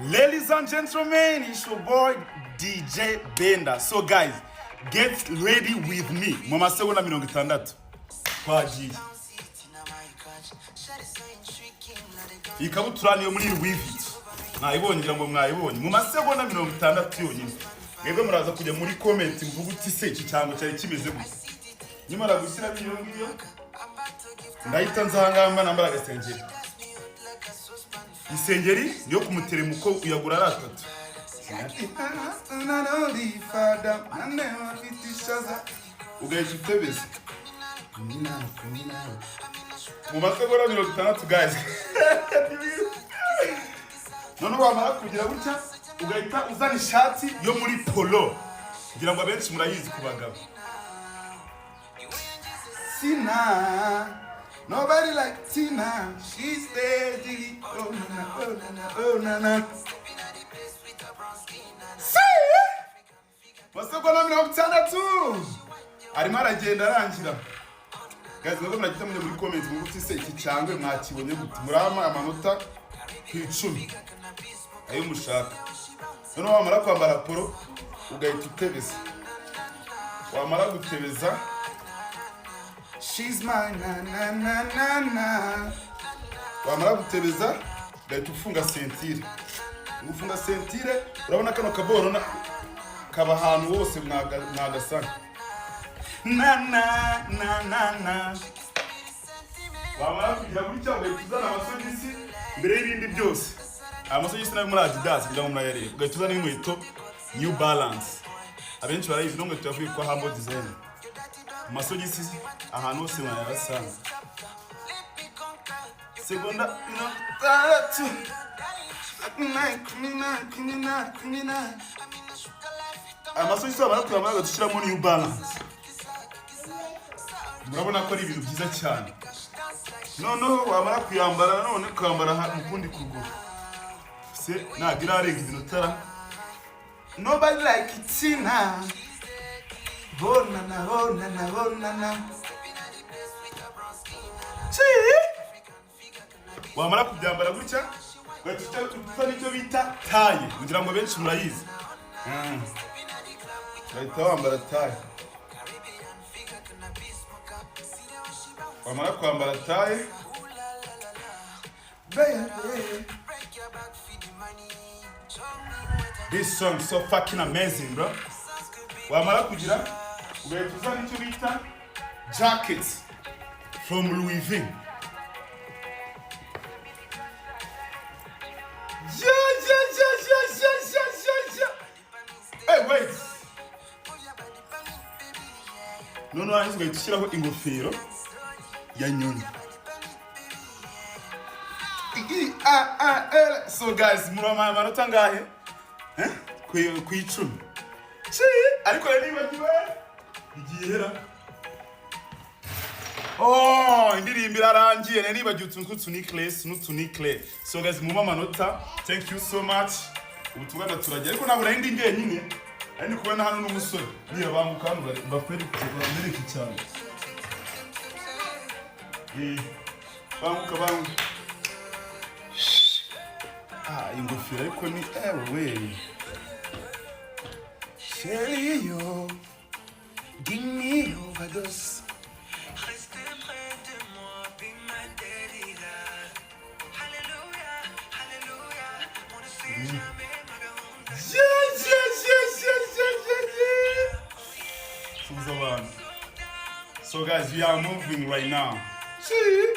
Ladies and gentlemen, it's your boy DJ Benda. So guys, get ready with me. Mama seconda 60 twagiye. Ikabutura niyo muri Wivit. Nayibonye ngira ngo mwayibonye. Mu masegonda 60 yonyine. Mwebwe muraza kujya muri comment mvuga uti se iki cyango cyari kimeze gute. Nyimara gushyira biyongiyo. Ndahita nzahangamba nambara agasengeri. Isengeri niyo kumuteremuko uyagura ari atatu. Ugahita utebeza. Mu masegonda 60 guys. None wamara kugira gutya ugahita uzana ishati yo muri polo kugira ngo abenshi murayizi ku bagabo. Sina, nobody like Tina, she's steady. Oh na na, oh na na, oh na na. Masegonda 60 arimo aragenda arangira. Guys, nubwo muragita muri comment ngo uti se iki cyangwe mwakibonye gute murama amanota ku 10 ayo mushaka. None wamara kwambara polo ugahita utebeza. Wamara gutebeza she's mine na na na na na. Wamara gutebeza ugahita ufunga sentire. Ufunga sentire urabona kano kaboro na kaba ahantu hose mwagasana. Na na na na na. Wamara kugira gutya ugahita uzana amasogisi mbere y'ibindi byose. Amasogisi nayo muri Adidas kugira ngo murayarebe. Ugahita uzana inkweto New Balance. Abenshi barayizi no nkweto yavuye kwa Humble Design. Amasogisi ahantu hose mwayasanga. Segonda 60. Amasogisi wamara kuyamara ugashyiramo New Balance. Murabona ko ari ibintu byiza cyane. Noneho wamara kuyambara none kwambara mu kundi kuguru. Se nagira arenga iminota. Nobody like Tina. Oh na na, oh na na, oh na na. Wamara kubyambara gutya ugahita nicyo bita taye kugira ngo benshi murayizi. Ugahita wambara taye. Wamara kwambara taye this song so fucking amazing, bro. Wamara kugira ugahita uzana icyo bita jacket from Louis V. Hey, wait. None wanjye ugahita ushyiraho ingofero ya nyoni. So guys, murama amanota ngahe? Ku 10. Ariko nibagiwe igihera. Oh, indirimbo irarangiye nibagiwe utunikutless n'utunikle. So guys, muma amanota. Thank you so much. Ubutugana turajya ariko nabura indi ngenyine. Ari kubona hano n'umusore. Niba bamukandura baperi kumereka cyane. Bamuka. Ingofero ariko ni way. Chérie, yo, give me overdose. Restez près de moi, be my daddy love. Hallelujah, hallelujah. On ne sait jamais ma grande. So guys, we are moving right now. See?